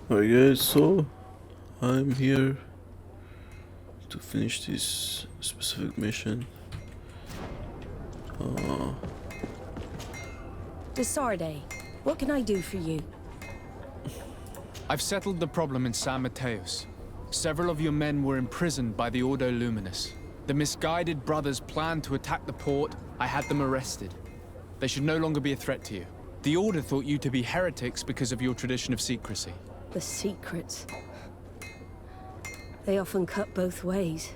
Alright guys, so I'm here to finish this specific mission. Desarde, what can I do for you? I've settled the problem in San Mateos. Several of your men were imprisoned by the Ordo Luminous. The misguided brothers planned to attack the port. I had them arrested. They should no longer be a threat to you. The Order thought you to be heretics because of your tradition of secrecy. The secrets. They often cut both ways.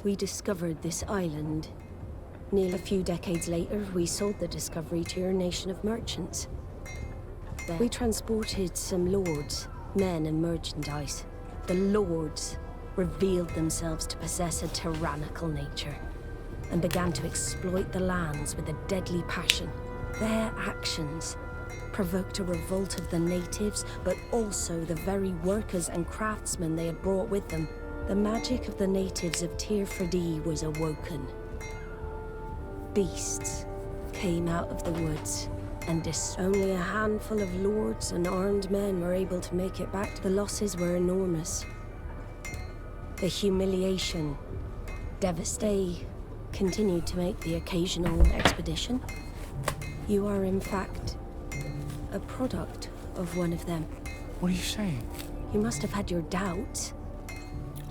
We discovered this island. Nearly a few decades later, we sold the discovery to your nation of merchants. Then we transported some lords, men and merchandise. The lords revealed themselves to possess a tyrannical nature and began to exploit the lands with a deadly passion. Their actions provoked a revolt of the natives, but also the very workers and craftsmen they had brought with them. The magic of the natives of Tirfredi was awoken. Beasts came out of the woods, and only a handful of lords and armed men were able to make it back. The losses were enormous. The humiliation, devastation, continued to make the occasional expedition. You are, in fact, a product of one of them. What are you saying? You must have had your doubts.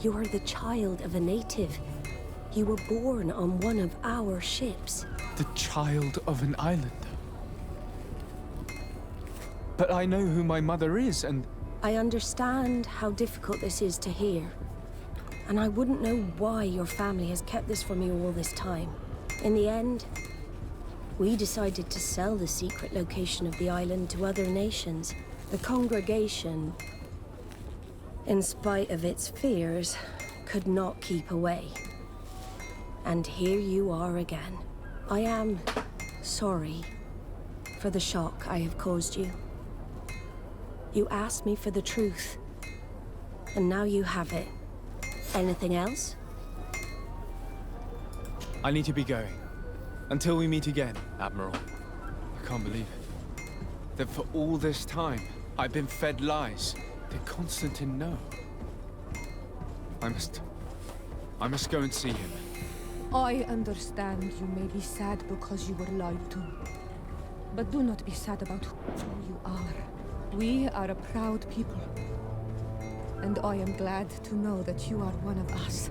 You are the child of a native. You were born on one of our ships. The child of an islander? But I know who my mother is, and... I understand how difficult this is to hear. And I wouldn't know why your family has kept this from you all this time. In the end, we decided to sell the secret location of the island to other nations. The congregation, in spite of its fears, could not keep away. And here you are again. I am sorry for the shock I have caused you. You asked me for the truth, and now you have it. Anything else? I need to be going. Until we meet again, Admiral. I can't believe it. That for all this time, I've been fed lies. Did Constantine know? I must go and see him. I understand you may be sad because you were lied to. But do not be sad about who you are. We are a proud people. And I am glad to know that you are one of us.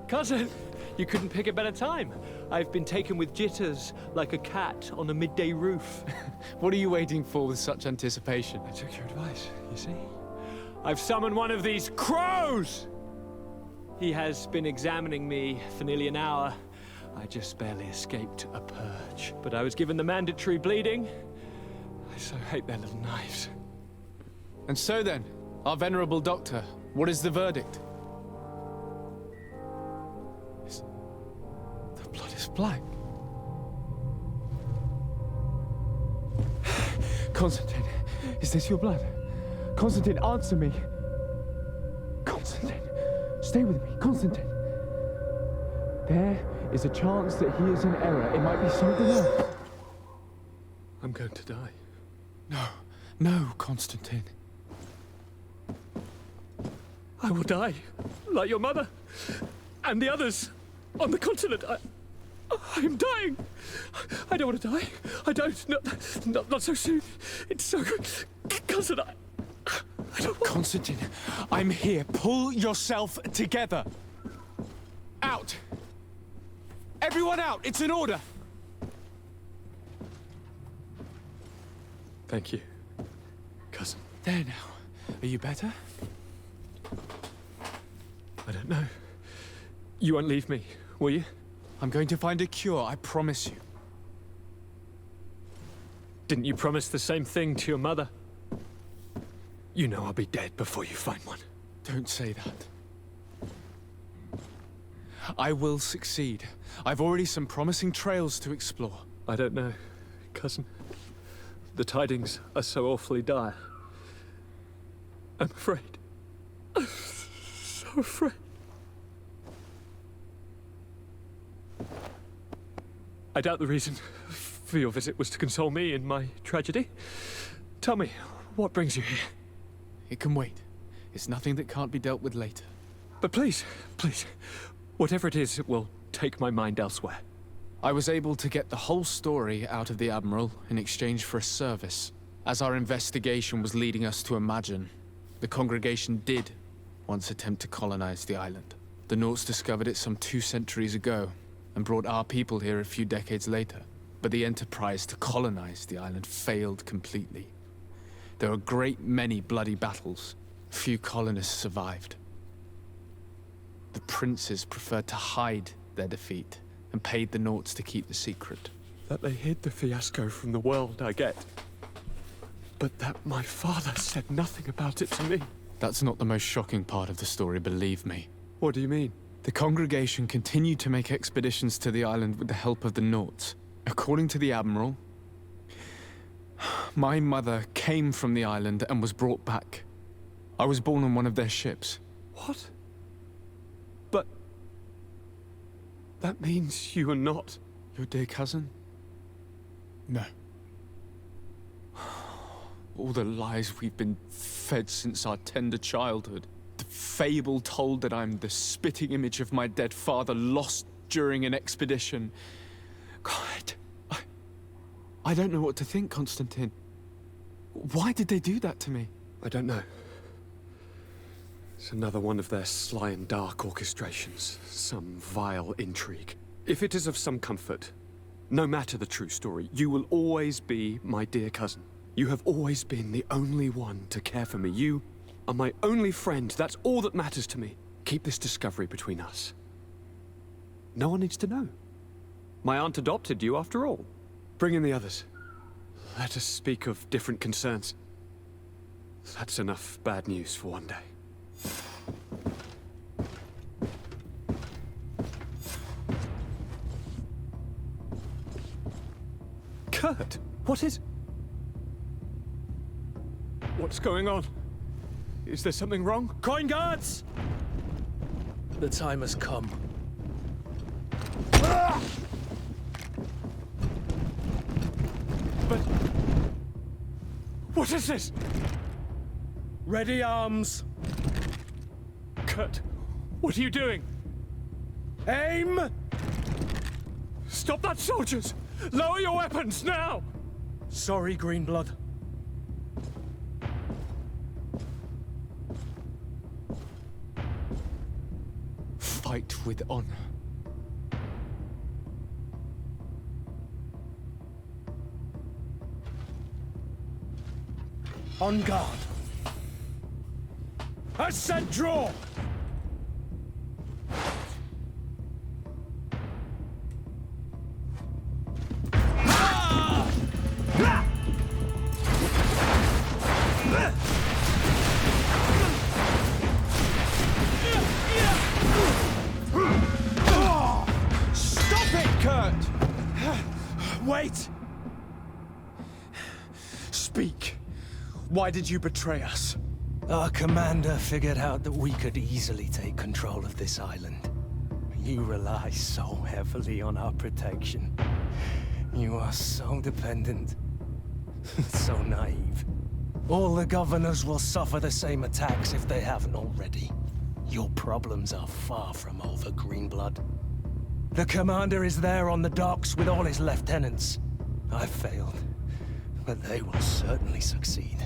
Cousin, you couldn't pick a better time. I've been taken with jitters, like a cat on a midday roof. What are you waiting for with such anticipation? I took your advice, you see. I've summoned one of these crows! He has been examining me for nearly an hour. I just barely escaped a purge. But I was given the mandatory bleeding. I so hate their little knives. And so then, our venerable doctor, what is the verdict? The blood is black. Constantine, is this your blood? Constantine, answer me. Constantine, stay with me. Constantine. There is a chance that he is in error. It might be something else. I'm going to die. No, no, Constantine. I will die, like your mother, and the others on the continent. I am dying. I don't want to die. I don't. Not so soon. It's so good. Cousin, I Constantine, I'm here. Pull yourself together. Out. Everyone out. It's an order. Thank you, cousin. There now. Are you better? I don't know. You won't leave me, will you? I'm going to find a cure, I promise you. Didn't you promise the same thing to your mother? You know I'll be dead before you find one. Don't say that. I will succeed. I've already some promising trails to explore. I don't know, cousin. The tidings are so awfully dire. I'm afraid. I'm so afraid. I doubt the reason for your visit was to console me in my tragedy. Tell me, what brings you here? It can wait. It's nothing that can't be dealt with later. But please, please, whatever it is, it will take my mind elsewhere. I was able to get the whole story out of the Admiral in exchange for a service. As our investigation was leading us to imagine, the congregation did once attempt to colonize the island. The Nauts discovered it some 2 centuries ago, and brought our people here a few decades later. But the enterprise to colonize the island failed completely. There were a great many bloody battles. Few colonists survived. The princes preferred to hide their defeat, and paid the Nauts to keep the secret. That they hid the fiasco from the world, I get. But that my father said nothing about it to me. That's not the most shocking part of the story, believe me. What do you mean? The congregation continued to make expeditions to the island with the help of the Nauts. According to the Admiral, my mother came from the island and was brought back. I was born on one of their ships. What? But... that means you are not... Your dear cousin? No. All the lies we've been fed since our tender childhood. The fable told that I'm the spitting image of my dead father lost during an expedition. God, I don't know what to think, Constantine. Why did they do that to me? I don't know. It's another one of their sly and dark orchestrations. Some vile intrigue. If it is of some comfort, no matter the true story, you will always be my dear cousin. You have always been the only one to care for me. You are my only friend. That's all that matters to me. Keep this discovery between us. No one needs to know. My aunt adopted you after all. Bring in the others. Let us speak of different concerns. That's enough bad news for one day. Kurt, what is... What's going on? Is there something wrong? Coin guards! The time has come. But... what is this? Ready arms. Kurt, what are you doing? Aim! Stop that, soldiers! Lower your weapons, now! Sorry, Greenblood. Fight with honor. On guard. I said draw! Stop it, Kurt! Wait! Speak. Why did you betray us? Our commander figured out that we could easily take control of this island. You rely so heavily on our protection. You are so dependent. So naive. All the governors will suffer the same attacks if they haven't already. Your problems are far from over, Greenblood. The commander is there on the docks with all his lieutenants. I failed, but they will certainly succeed.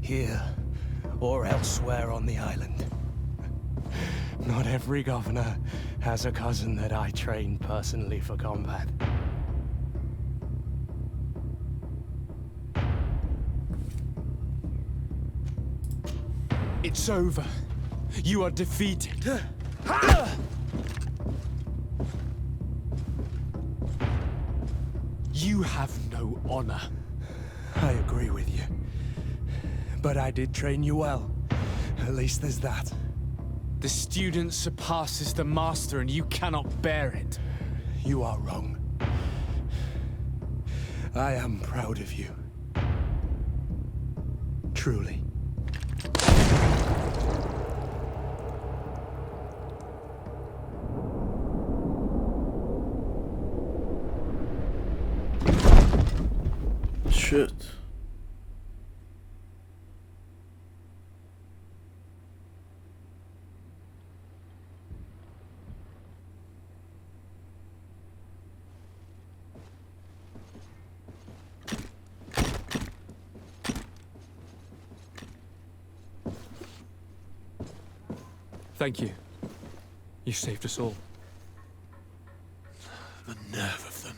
Here, or elsewhere on the island. Not every governor has a cousin that I trained personally for combat. It's over. You are defeated. You have no honor. I agree with you. But I did train you well. At least there's that. The student surpasses the master and you cannot bear it. You are wrong. I am proud of you. Truly. Shit. Thank you. You saved us all. The nerve of them.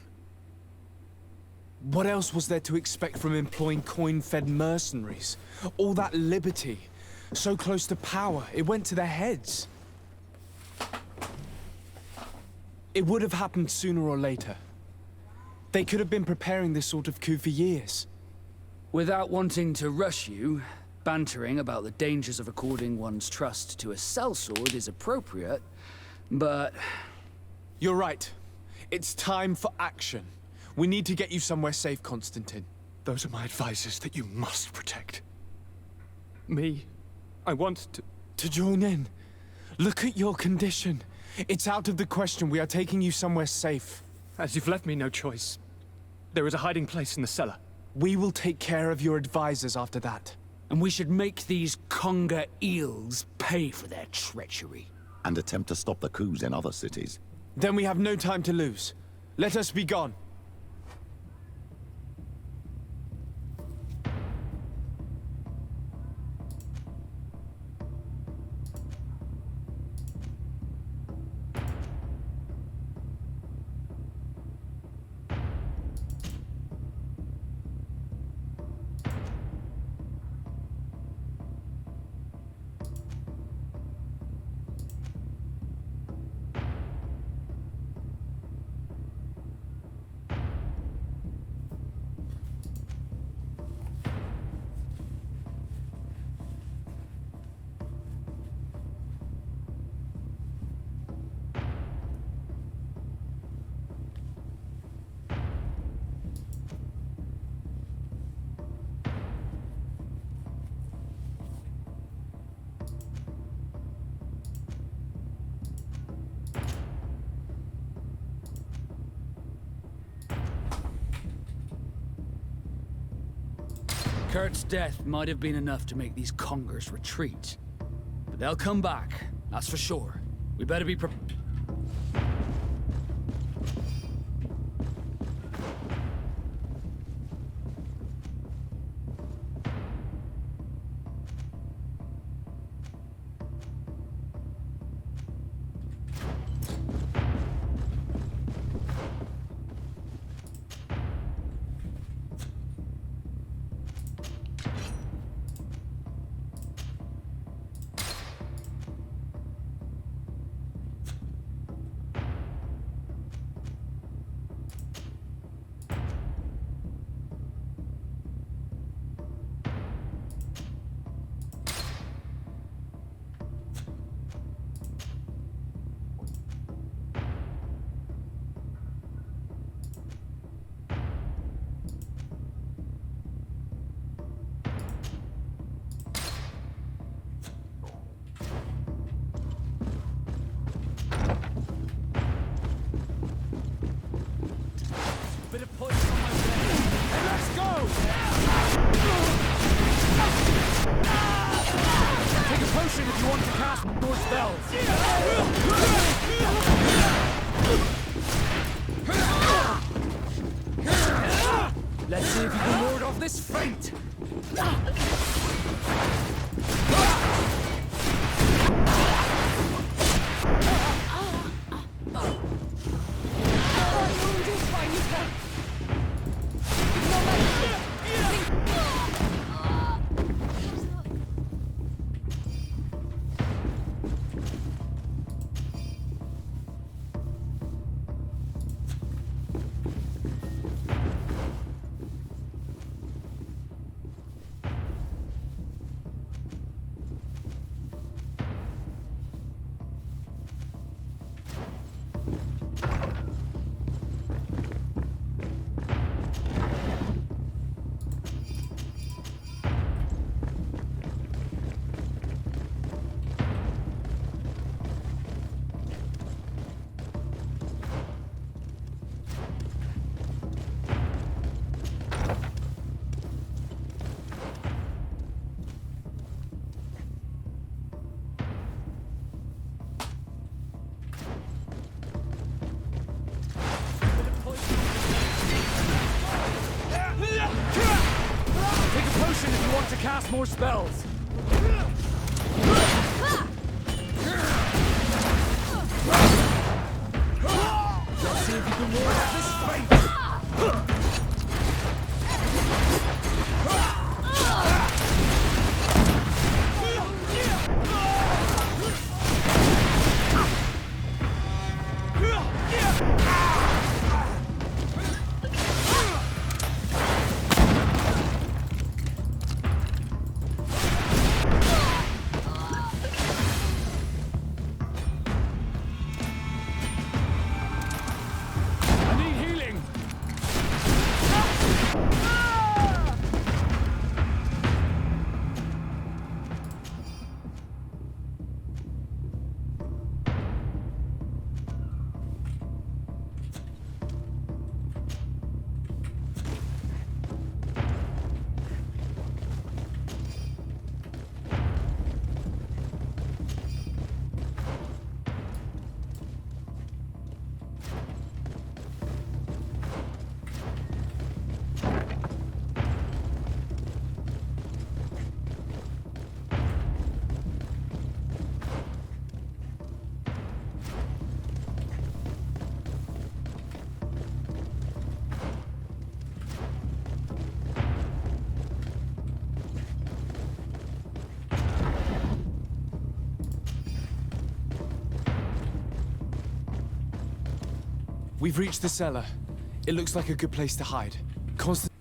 What else was there to expect from employing coin-fed mercenaries? All that liberty, so close to power, it went to their heads. It would have happened sooner or later. They could have been preparing this sort of coup for years. Without wanting to rush you, bantering about the dangers of according one's trust to a sellsword is appropriate, but... You're right. It's time for action. We need to get you somewhere safe, Constantine. Those are my advisors that you must protect. Me? I want To join in. Look at your condition. It's out of the question. We are taking you somewhere safe. As you've left me no choice. There is a hiding place in the cellar. We will take care of your advisors after that. And we should make these conger eels pay for their treachery. And attempt to stop the coups in other cities. Then we have no time to lose. Let us be gone. Kurt's death might have been enough to make these congers retreat. But they'll come back, that's for sure. We better be prepared. If you want to cast more spells. Let's see if you can ward off this feint! To cast more spells. Let's see if you can ward off this feint. We've reached the cellar. It looks like a good place to hide. Constantine,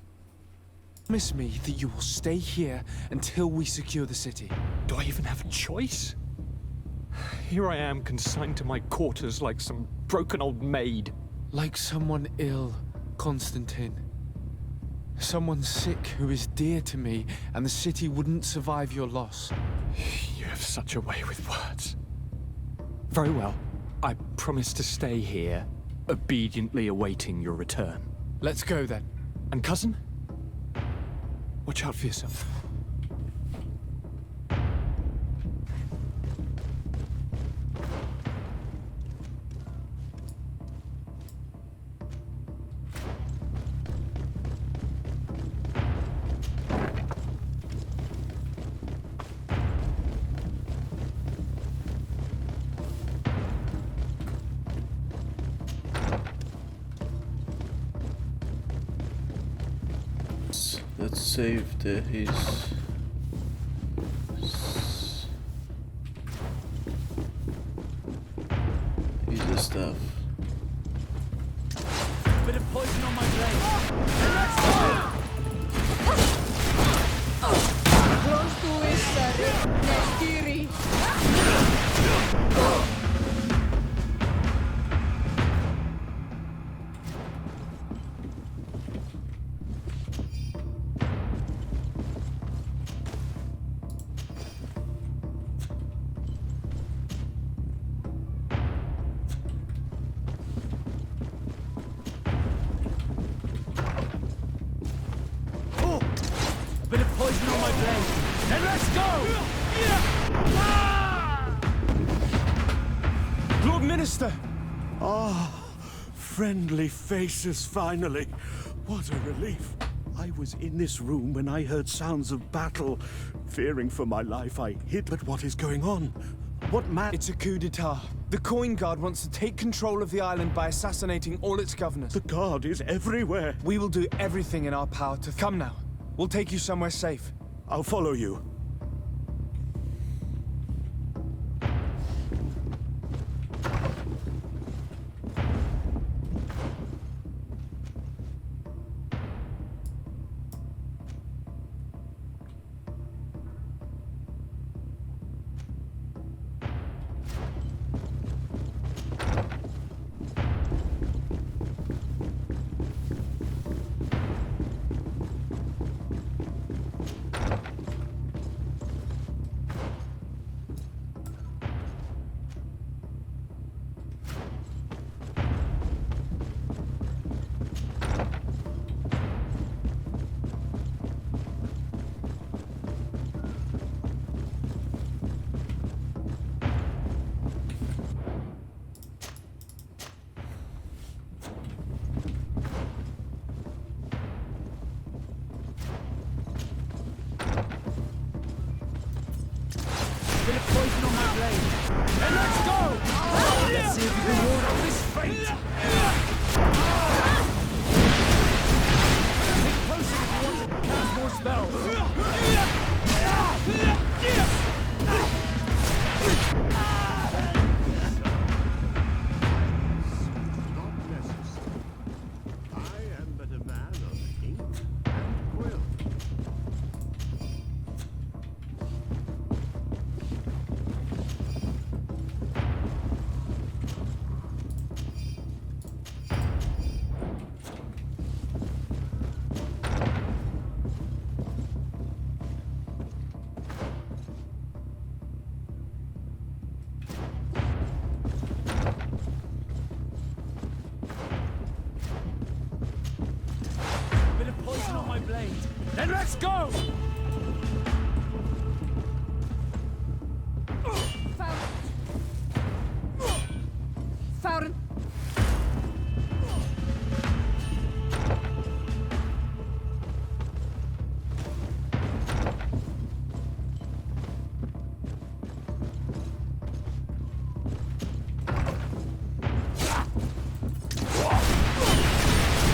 promise me that you will stay here until we secure the city. Do I even have a choice? Here I am, consigned to my quarters like some broken old maid. Like someone ill, Constantine. Someone sick who is dear to me, and the city wouldn't survive your loss. You have such a way with words. Very well. I promise to stay here, obediently awaiting your return. Let's go then. And cousin? Watch out for yourself. Let's save his stuff. Bit of poison on my blade. Close to his Nestiri. Bit of poison on my blade. Then let's go! Lord Minister! Ah, friendly faces finally. What a relief. I was in this room when I heard sounds of battle. Fearing for my life, I hid. But what is going on? What man? It's a coup d'etat. The Coin Guard wants to take control of the island by assassinating all its governors. The guard is everywhere. We will do everything in our power to... Come now. We'll take you somewhere safe. I'll follow you. Bit of poison on my blade. And let's go! Let's see if you can ward off this fate. Get closer if you want to cast more spells. Not necessary. I am but a man of ink and quill. Bit of poison on my blade. Then let's go! Farron!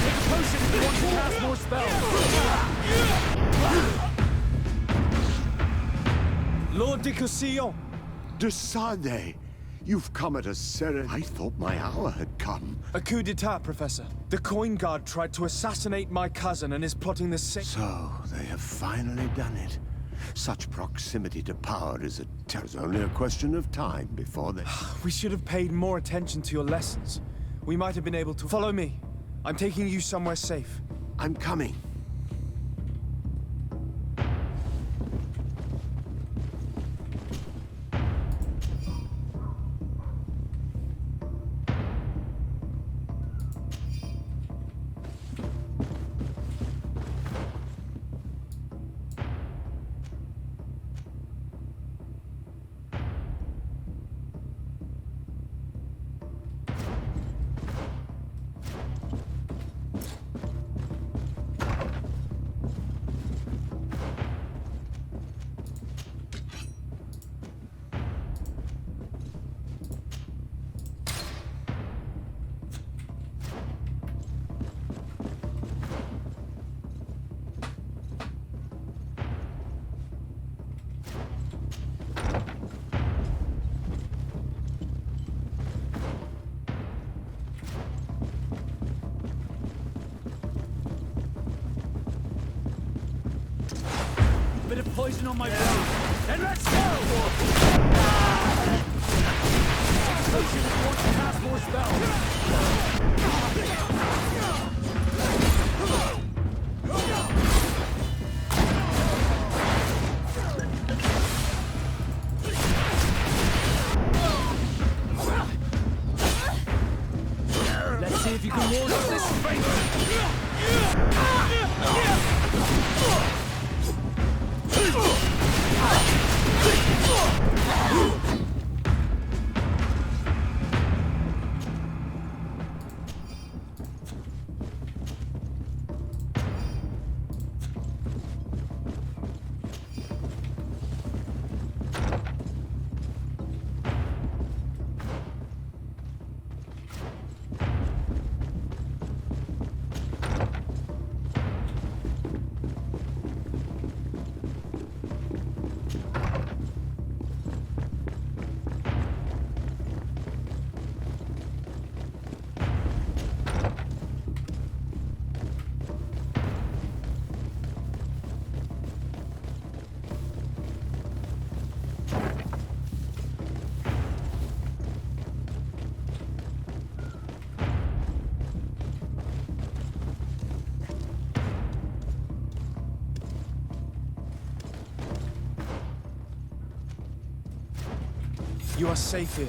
Take a potion if you want to cast more spells. Lord de Cossillon! De Sade, you've come at a I thought my hour had come. A coup d'etat, Professor. The Coin Guard tried to assassinate my cousin and is plotting the same... So, they have finally done it. Such proximity to power is it's only a question of time before they... We should have paid more attention to your lessons. We might have been able to... Follow me. I'm taking you somewhere safe. I'm coming. Bit of poison on my blade. Then let's go! Take a potion if you want to cast more spells. Let's see if you can ward off this fate. You are safe here.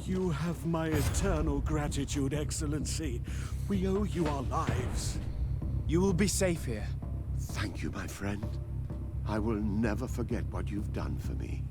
You have my eternal gratitude, Excellency. We owe you our lives. You will be safe here. Thank you, my friend. I will never forget what you've done for me.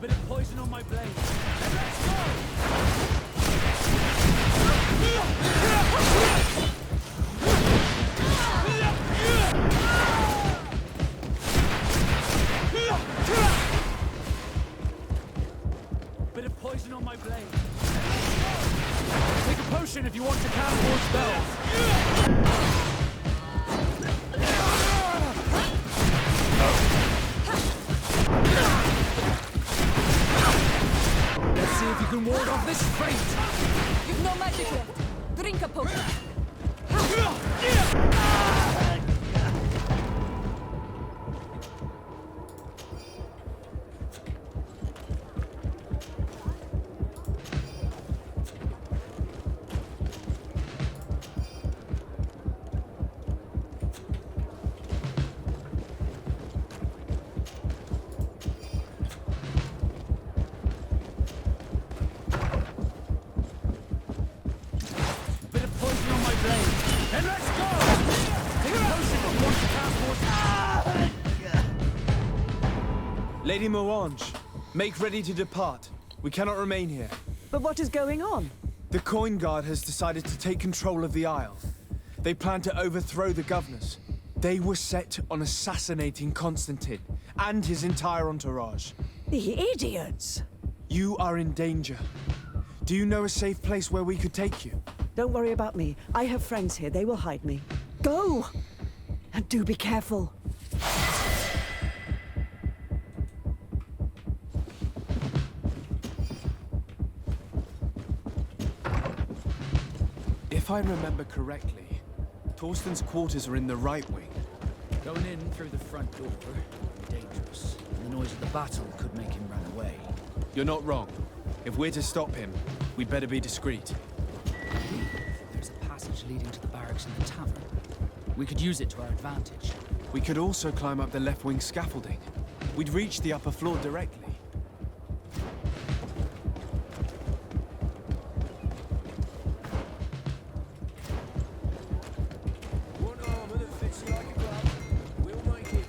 Bit of poison on my blade. Let's go! Bit of poison on my blade. Take a potion if you want to cast more spells. Let's see if you can ward off this fate! You've no magic left. Drink a potion. Bit of poison on my blade. And let's go! Take a potion if you want to cast more... Lady Morange, make ready to depart. We cannot remain here. But what is going on? The Coin Guard has decided to take control of the Isle. They plan to overthrow the governors. They were set on assassinating Constantine and his entire entourage. The idiots! You are in danger. Do you know a safe place where we could take you? Don't worry about me. I have friends here. They will hide me. Go! And do be careful. If I remember correctly, Torsten's quarters are in the right wing. Going in through the front door, dangerous. And the noise of the battle could make him run away. You're not wrong. If we're to stop him, we'd better be discreet. There's a passage leading to the barracks in the tavern. We could use it to our advantage. We could also climb up the left wing scaffolding. We'd reach the upper floor directly. One armor that fits you like a glove. We'll make it.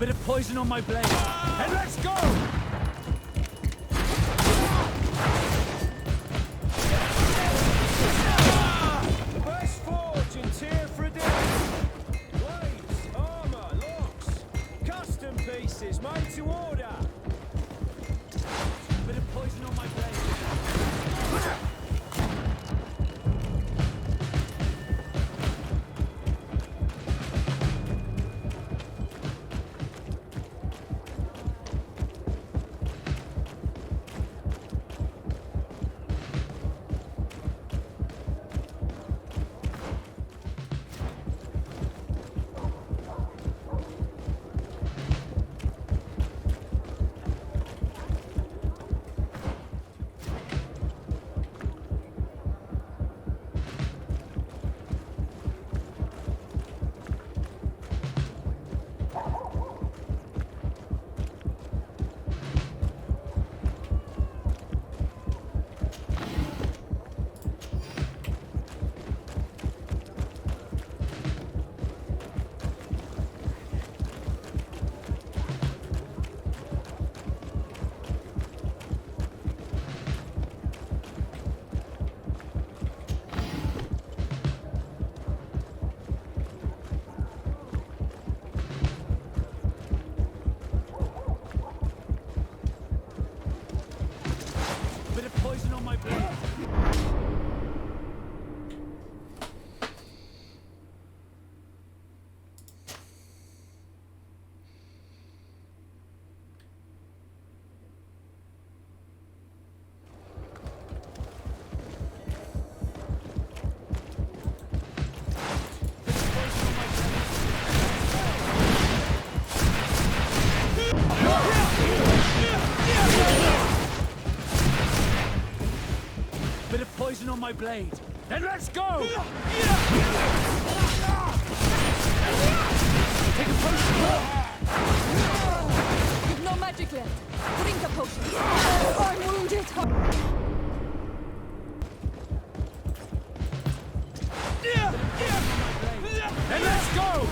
Bit of poison on my blade. And let's go! Burst forge and tear for a day. Wait. forces, made to order! Bit of poison on my blade. On my blade. Then let's go! Take a potion! You've no magic left. Drink a potion. I'm wounded. Then let's go!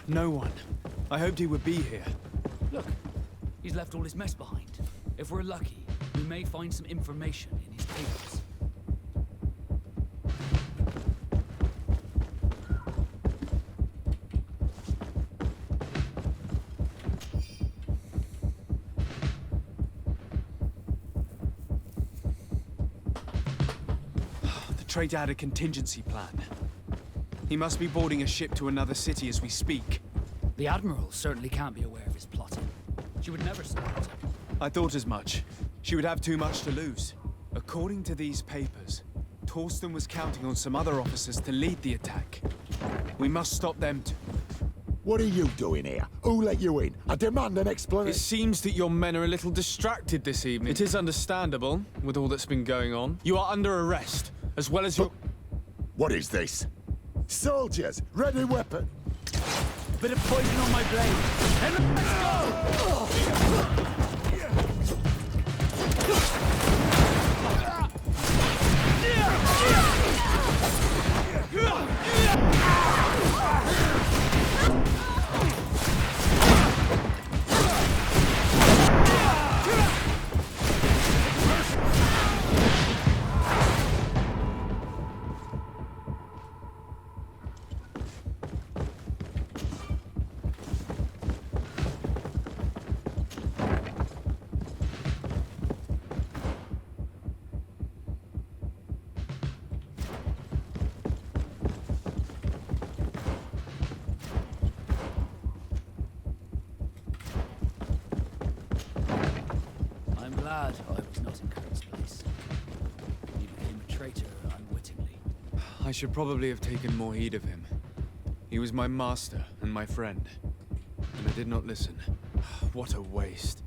No one. I hoped he would be here. Look, he's left all his mess behind. If we're lucky, we may find some information in his papers. traitor had a contingency plan. He must be boarding a ship to another city as we speak. The Admiral certainly can't be aware of his plotting. She would never support him. I thought as much. She would have too much to lose. According to these papers, Torsten was counting on some other officers to lead the attack. We must stop them too. What are you doing here? Who let you in? I demand an It explanation. seems that your men are a little distracted this evening. It is understandable, with all that's been going on. You are under arrest, as well as your... What is this? Soldiers, ready weapon. Bit of poison on my blade. And let's go! I'm glad I was not in Kurt's place. He became a traitor unwittingly. I should probably have taken more heed of him. He was my master and my friend, and I did not listen. What a waste.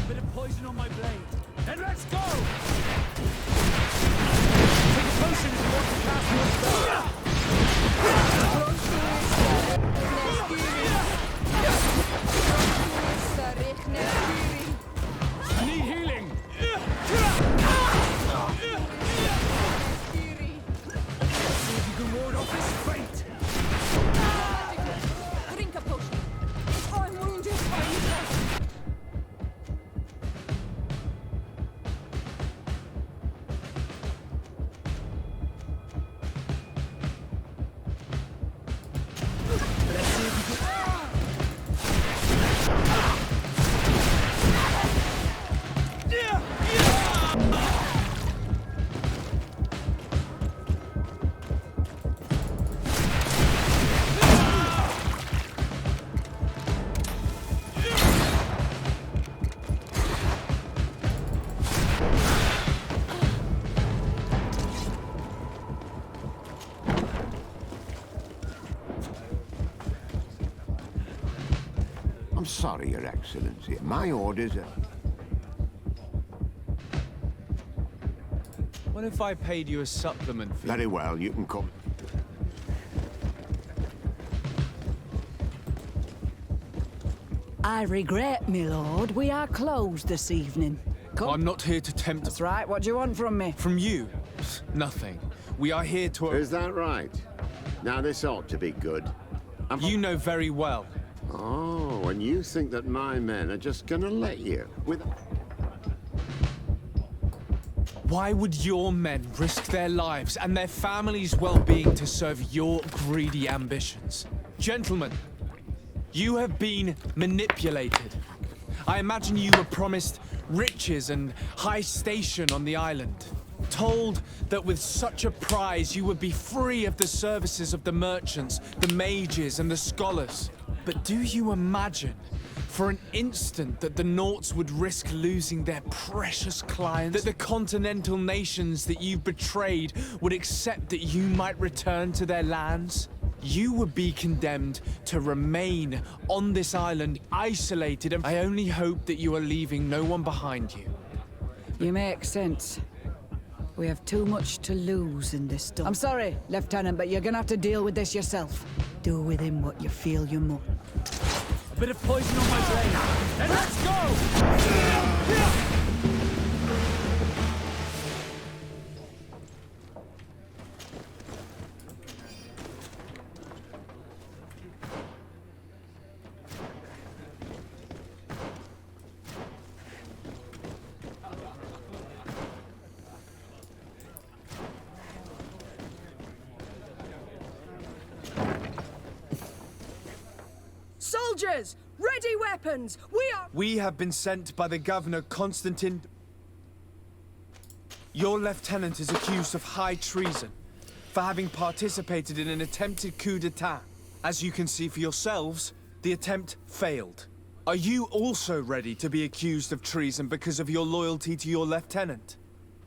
Bit of poison on my blade. And let's go! Take a potion if you want to cast your spell. I need healing. See if you can ward off this fate. Drink a potion. I'm wounded. I'm sorry, Your Excellency. My orders are... What if I paid you a supplement fee? Very well, you can come. I regret, my lord, we are closed this evening. Come. I'm not here to tempt... That's right, what do you want from me? From you? Nothing. We are here to... Is that right? Now, this ought to be good. You know very well. Oh, and you think that my men are just gonna let you? With... Why would your men risk their lives and their families' well-being to serve your greedy ambitions? Gentlemen, you have been manipulated. I imagine you were promised riches and high station on the island. Told that with such a prize you would be free of the services of the merchants, the mages and the scholars. But do you imagine for an instant that the Nauts would risk losing their precious clients? That the continental nations that you've betrayed would accept that you might return to their lands? You would be condemned to remain on this island, isolated, and I only hope that you are leaving no one behind you. You make sense. We have too much to lose in this stuff. I'm sorry, Lieutenant, but you're gonna have to deal with this yourself. Do with him what you feel you must. A bit of poison on my blade. And let's go! Soldiers! Ready weapons! We have been sent by the Governor Constantine. Your lieutenant is accused of high treason for having participated in an attempted coup d'etat. As you can see for yourselves, the attempt failed. Are you also ready to be accused of treason because of your loyalty to your lieutenant?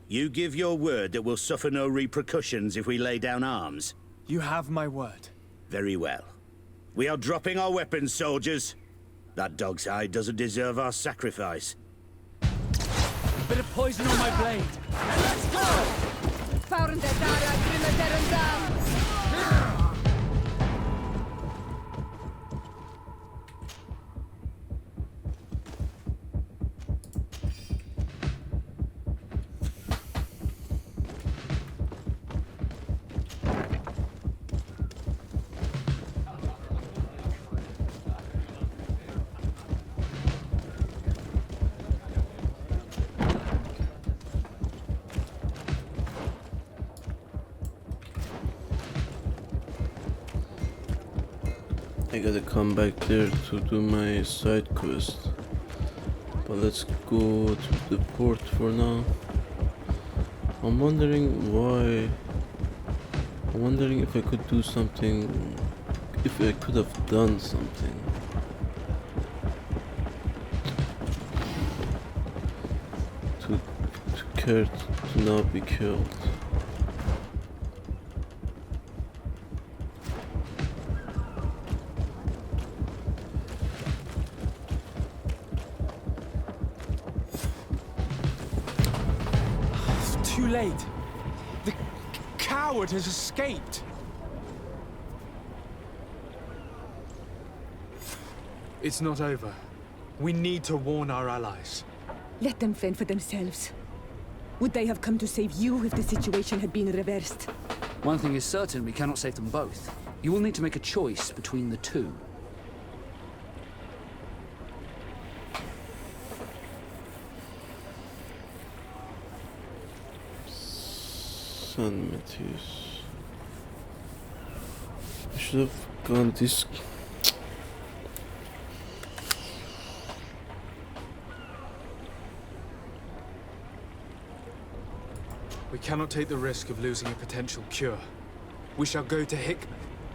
You give your word that we'll suffer no repercussions if we lay down arms? You have my word. Very well. We are dropping our weapons, soldiers. That dog's hide doesn't deserve our sacrifice. Bit of poison on my blade. Let's go! I gotta come back there to do my side quest. But let's go to the port for now. I'm wondering if I could do something, if I could have done something. To Kurt to not be killed. Too late. The coward has escaped. It's not over. We need to warn our allies. Let them fend for themselves. Would they have come to save you if the situation had been reversed? One thing is certain, we cannot save them both. You will need to make a choice between the two. San Matheus. I should have gone this. We cannot take the risk of losing a potential cure. We shall go to Hickman.